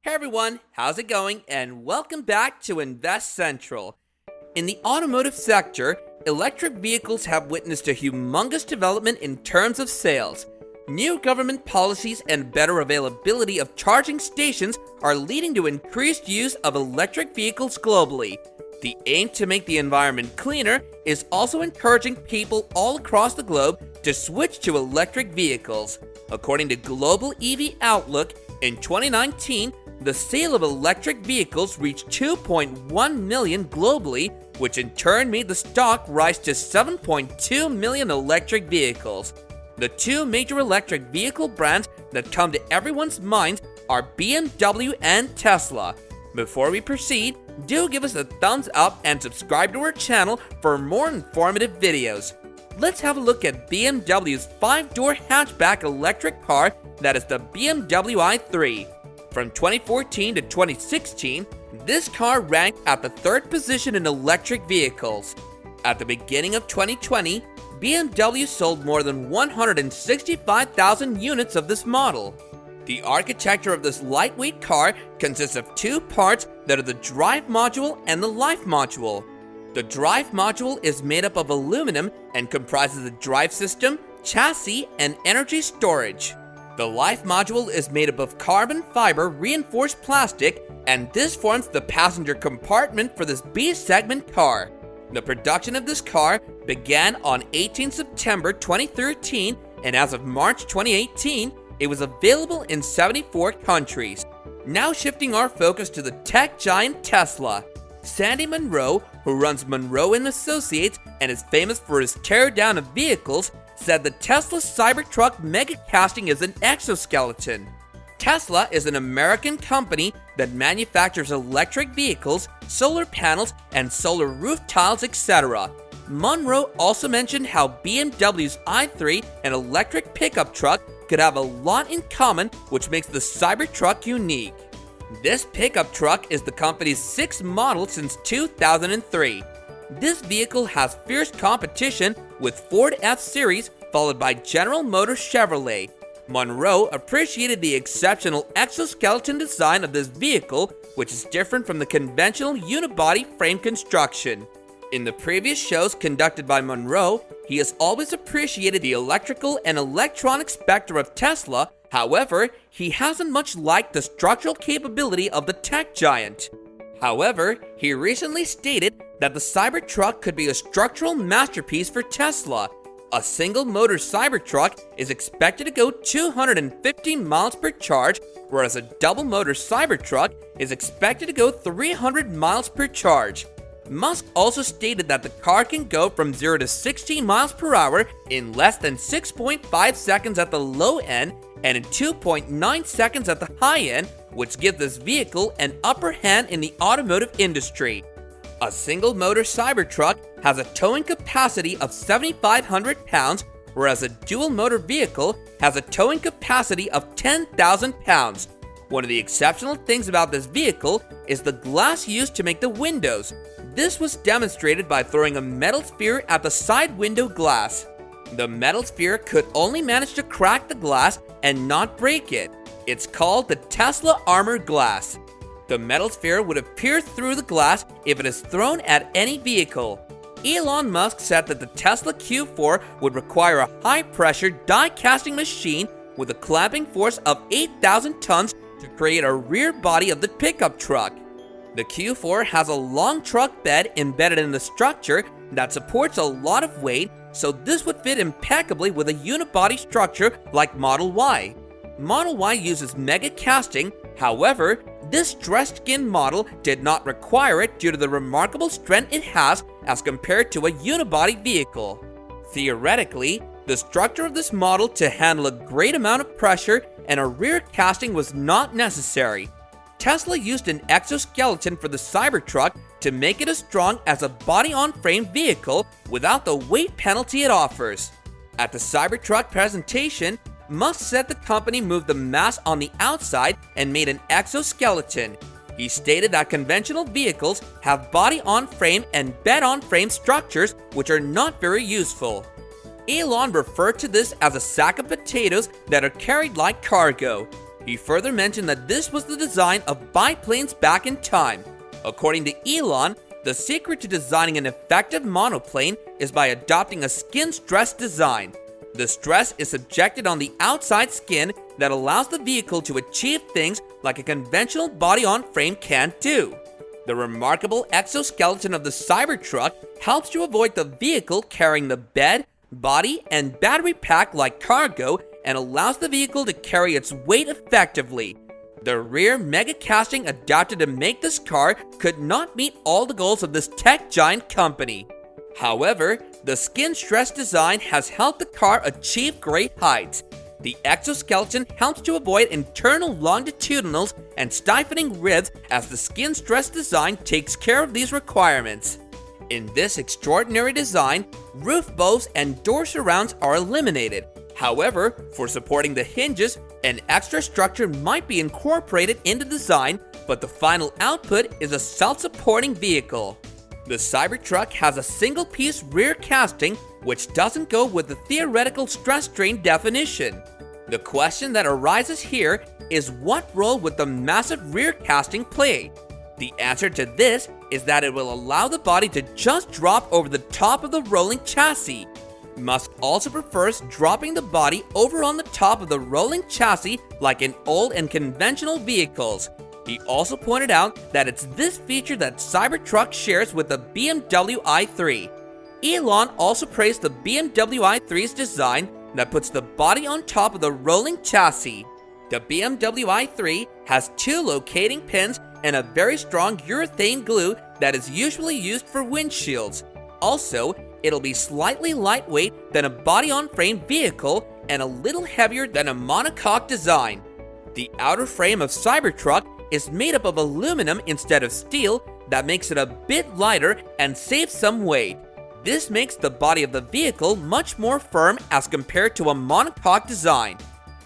Hey everyone, how's it going? And welcome back to Invest Central. In the automotive sector, electric vehicles have witnessed a humongous development in terms of sales. New government policies and better availability of charging stations are leading to increased use of electric vehicles globally. The aim to make the environment cleaner is also encouraging people all across the globe to switch to electric vehicles. According to Global EV Outlook, in 2019, the sale of electric vehicles reached 2.1 million globally, which in turn made the stock rise to 7.2 million electric vehicles. The two major electric vehicle brands that come to everyone's minds are BMW and Tesla. Before we proceed, do give us a thumbs up and subscribe to our channel for more informative videos. Let's have a look at BMW's 5-door hatchback electric car that is the BMW i3. From 2014 to 2016, this car ranked at the 3rd position in electric vehicles. At the beginning of 2020, BMW sold more than 165,000 units of this model. The architecture of this lightweight car consists of two parts that are the drive module and the life module. The drive module is made up of aluminum and comprises the drive system, chassis, and energy storage. The life module is made up of carbon fiber reinforced plastic, and this forms the passenger compartment for this B-segment car. The production of this car began on 18 September 2013, and as of March 2018, it was available in 74 countries. Now shifting our focus to the tech giant Tesla. Sandy Munro, who runs Munro & Associates and is famous for his teardown of vehicles, said the Tesla Cybertruck mega casting is an exoskeleton. Tesla is an American company that manufactures electric vehicles, solar panels, and solar roof tiles, etc. Munro also mentioned how BMW's i3, an electric pickup truck, could have a lot in common, which makes the Cybertruck unique. This pickup truck is the company's 6th model since 2003. This vehicle has fierce competition with Ford F-Series, followed by General Motors Chevrolet. Munro appreciated the exceptional exoskeleton design of this vehicle, which is different from the conventional unibody frame construction. In the previous shows conducted by Munro, he has always appreciated the electrical and electronic spectrum of Tesla. However, he hasn't much liked the structural capability of the tech giant. However, he recently stated that the Cybertruck could be a structural masterpiece for Tesla. A single-motor Cybertruck is expected to go 250 miles per charge, whereas a double-motor Cybertruck is expected to go 300 miles per charge. Musk also stated that the car can go from 0 to 16 miles per hour in less than 6.5 seconds at the low end and in 2.9 seconds at the high end, which gives this vehicle an upper hand in the automotive industry. A single-motor Cybertruck has a towing capacity of 7,500 pounds, whereas a dual-motor vehicle has a towing capacity of 10,000 pounds. One of the exceptional things about this vehicle is the glass used to make the windows. This was demonstrated by throwing a metal sphere at the side window glass. The metal sphere could only manage to crack the glass and not break it. It's called the Tesla Armor Glass. The metal sphere would have pierced through the glass if it is thrown at any vehicle. Elon Musk said that the Tesla Q4 would require a high-pressure die-casting machine with a clamping force of 8,000 tons to create a rear body of the pickup truck. The Q4 has a long truck bed embedded in the structure that supports a lot of weight, so this would fit impeccably with a unibody structure like Model Y. Model Y uses mega casting. However, this dressed skin model did not require it due to the remarkable strength it has as compared to a unibody vehicle. Theoretically, the structure of this model to handle a great amount of pressure and a rear casting was not necessary. Tesla used an exoskeleton for the Cybertruck to make it as strong as a body-on-frame vehicle without the weight penalty it offers. At the Cybertruck presentation, Musk said the company moved the mass on the outside and made an exoskeleton. He stated that conventional vehicles have body-on-frame and bed-on-frame structures which are not very useful. Elon referred to this as a sack of potatoes that are carried like cargo. He further mentioned that this was the design of biplanes back in time. According to Elon, the secret to designing an effective monoplane is by adopting a skin stress design. The stress is subjected on the outside skin that allows the vehicle to achieve things like a conventional body-on-frame can't do. The remarkable exoskeleton of the Cybertruck helps to avoid the vehicle carrying the bed, body, and battery pack like cargo and allows the vehicle to carry its weight effectively. The rear mega casting adapted to make this car could not meet all the goals of this tech giant company. However, the skin stress design has helped the car achieve great heights. The exoskeleton helps to avoid internal longitudinals and stiffening ribs as the skin stress design takes care of these requirements. In this extraordinary design, roof bows and door surrounds are eliminated. However, for supporting the hinges, an extra structure might be incorporated into the design, but the final output is a self-supporting vehicle. The Cybertruck has a single-piece rear casting, which doesn't go with the theoretical stress strain definition. The question that arises here is, what role would the massive rear casting play? The answer to this is that it will allow the body to just drop over the top of the rolling chassis. Musk also prefers dropping the body over on the top of the rolling chassis like in old and conventional vehicles. He also pointed out that it's this feature that Cybertruck shares with the BMW i3. Elon also praised the BMW i3's design that puts the body on top of the rolling chassis. The BMW i3 has 2 locating pins and a very strong urethane glue that is usually used for windshields. Also, it'll be slightly lightweight than a body-on-frame vehicle and a little heavier than a monocoque design. The outer frame of Cybertruck is made up of aluminum instead of steel that makes it a bit lighter and saves some weight. This makes the body of the vehicle much more firm as compared to a monocoque design.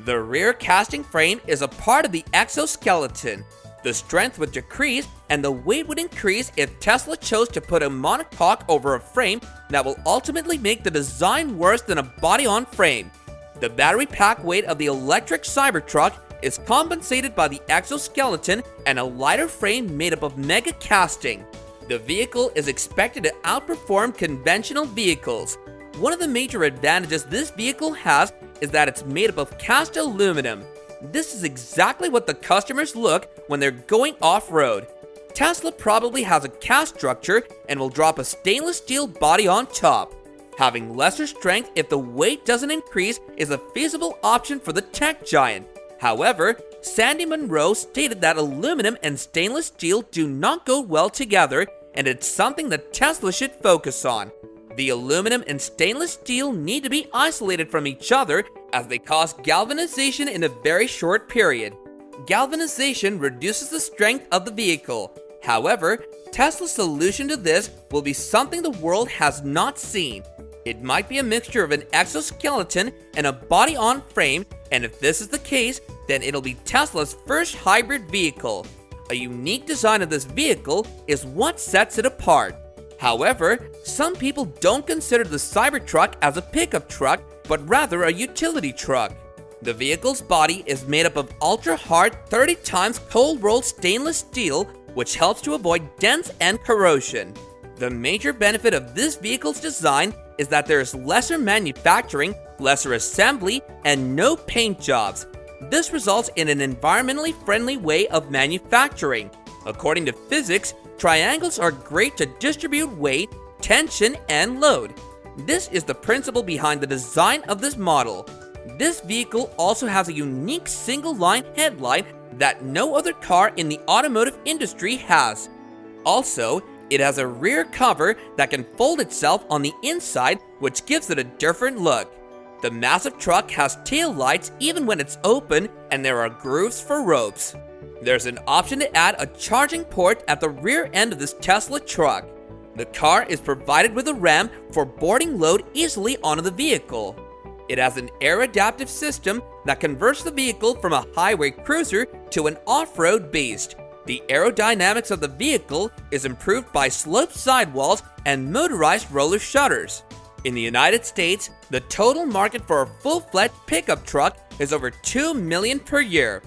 The rear casting frame is a part of the exoskeleton. The strength would decrease and the weight would increase if Tesla chose to put a monocoque over a frame that will ultimately make the design worse than a body-on-frame. The battery pack weight of the electric Cybertruck is compensated by the exoskeleton and a lighter frame made up of mega casting. The vehicle is expected to outperform conventional vehicles. One of the major advantages this vehicle has is that it's made up of cast aluminum. This is exactly what the customers look when they're going off-road. Tesla probably has a cast structure and will drop a stainless steel body on top. Having lesser strength if the weight doesn't increase is a feasible option for the tech giant. However, Sandy Munro stated that aluminum and stainless steel do not go well together, and it's something that Tesla should focus on. The aluminum and stainless steel need to be isolated from each other as they cause galvanization in a very short period. Galvanization reduces the strength of the vehicle. However, Tesla's solution to this will be something the world has not seen. It might be a mixture of an exoskeleton and a body-on-frame, and if this is the case, then it'll be Tesla's first hybrid vehicle. A unique design of this vehicle is what sets it apart. However, some people don't consider the Cybertruck as a pickup truck, but rather a utility truck. The vehicle's body is made up of ultra-hard 30 times cold-rolled stainless steel, which helps to avoid dents and corrosion. The major benefit of this vehicle's design is that there is lesser manufacturing, lesser assembly, and no paint jobs. This results in an environmentally friendly way of manufacturing. According to physics, triangles are great to distribute weight, tension, and load. This is the principle behind the design of this model. This vehicle also has a unique single-line headlight that no other car in the automotive industry has. Also, it has a rear cover that can fold itself on the inside, which gives it a different look. The massive truck has tail lights even when it's open, and there are grooves for ropes. There's an option to add a charging port at the rear end of this Tesla truck. The car is provided with a ramp for boarding load easily onto the vehicle. It has an air-adaptive system that converts the vehicle from a highway cruiser to an off-road beast. The aerodynamics of the vehicle is improved by sloped sidewalls and motorized roller shutters. In the United States, the total market for a full-fledged pickup truck is over $2 million per year.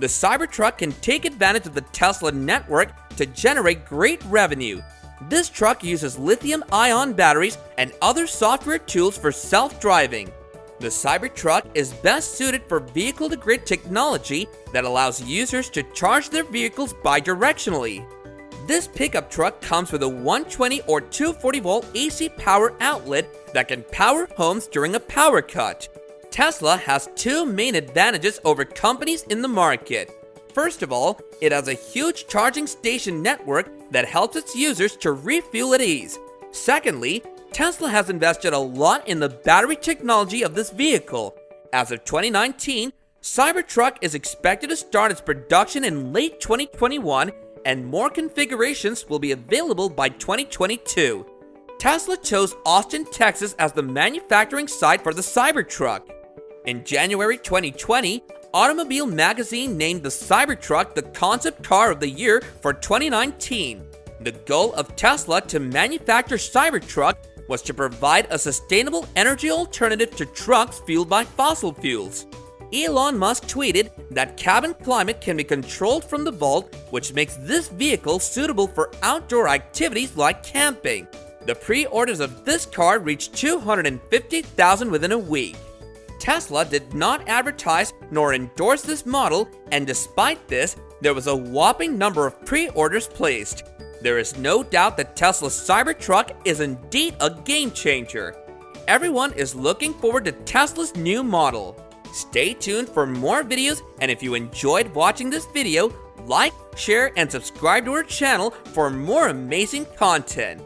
the Cybertruck can take advantage of the Tesla network to generate great revenue. This truck uses lithium-ion batteries and other software tools for self-driving. The Cybertruck is best suited for vehicle-to-grid technology that allows users to charge their vehicles bidirectionally. This pickup truck comes with a 120 or 240-volt AC power outlet that can power homes during a power cut. Tesla has two main advantages over companies in the market. First of all, it has a huge charging station network that helps its users to refuel at ease. Secondly, Tesla has invested a lot in the battery technology of this vehicle. As of 2019, Cybertruck is expected to start its production in late 2021, and more configurations will be available by 2022. Tesla chose Austin, Texas as the manufacturing site for the Cybertruck. In January 2020, Automobile Magazine named the Cybertruck the concept car of the year for 2019. The goal of Tesla to manufacture Cybertruck was to provide a sustainable energy alternative to trucks fueled by fossil fuels. Elon Musk tweeted that cabin climate can be controlled from the vault, which makes this vehicle suitable for outdoor activities like camping. The pre-orders of this car reached 250,000 within a week. Tesla did not advertise nor endorse this model, and despite this, there was a whopping number of pre-orders placed. There is no doubt that Tesla's Cybertruck is indeed a game changer. Everyone is looking forward to Tesla's new model. Stay tuned for more videos, and if you enjoyed watching this video, like, share, and subscribe to our channel for more amazing content.